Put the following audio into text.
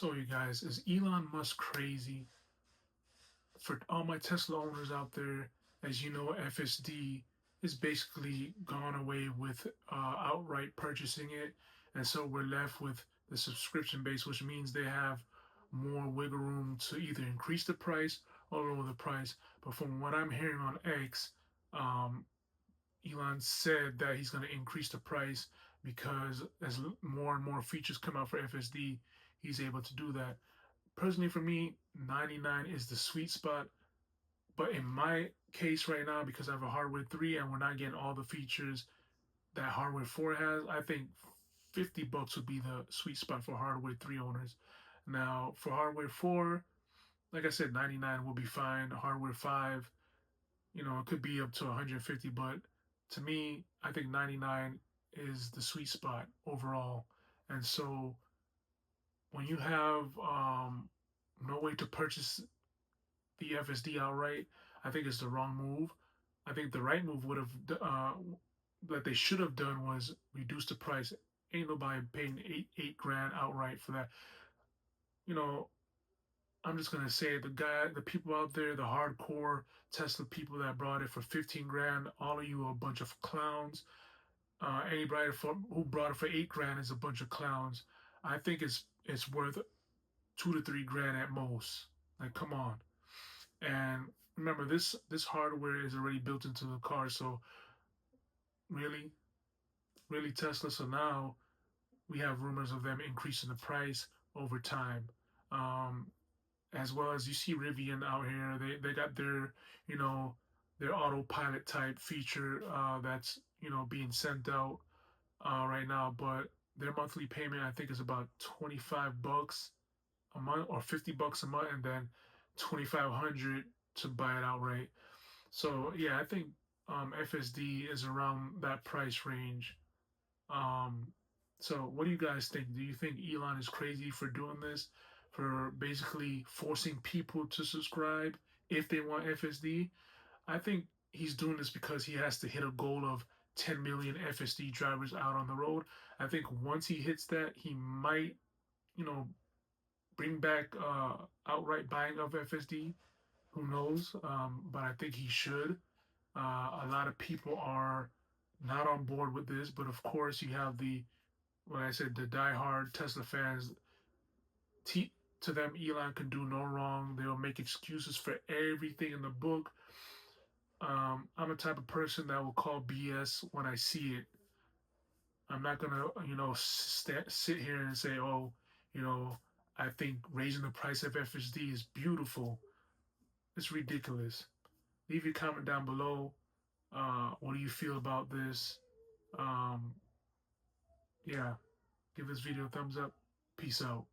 So, you guys, is Elon Musk crazy? For all my Tesla owners out there, as you know, FSD is basically gone away with outright purchasing it. And so we're left with the subscription base, which means they have more wiggle room to either increase the price or lower the price. But from what I'm hearing on X, um, Elon said that he's going to increase the price because as more and more features come out for FSD, he's able to do that. Personally, for me, 99 is the sweet spot. But in my case right now, because I have a hardware 3 and we're not getting all the features that hardware 4 has, I think $50 would be the sweet spot for hardware 3 owners. Now, for hardware 4, like I said, 99 will be fine. Hardware 5, it could be up to 150, but to me, I think 99 is the sweet spot overall. And so when you have no way to purchase the FSD outright, I think it's the wrong move. I think the right move would have that they should have done was reduce the price. Ain't nobody paying eight grand outright for that. You know, I'm just gonna say the people out there, the hardcore Tesla people that brought it for 15 grand, all of you are a bunch of clowns. Anybody who brought it for 8 grand is a bunch of clowns. I think it's worth 2 to 3 grand at most. Like, come on. And remember, this hardware is already built into the car. So really, really Tesla. So now we have rumors of them increasing the price over time. Um, as well as you see Rivian out here, they got you know, their autopilot type feature that's being sent out right now. But their monthly payment I think is about $25 a month or $50 a month, and then 2,500 to buy it outright. So yeah, I think FSD is around that price range. Um, so what do you guys think? Do you think Elon is crazy for doing this, for basically forcing people to subscribe if they want FSD? I think he's doing this because he has to hit a goal of 10 million FSD drivers out on the road. I think once he hits that, he might, you know, bring back outright buying of FSD. Who knows? But I think he should. A lot of people are not on board with this, but of course you have when I said the diehard Tesla fans. To them, Elon can do no wrong. They'll make excuses for everything in the book. I'm a type of person that will call BS when I see it. I'm not gonna, sit here and say, oh, you know, I think raising the price of FSD is beautiful. It's ridiculous. Leave your comment down below. What do you feel about this? Um, yeah, give this video a thumbs up. Peace out.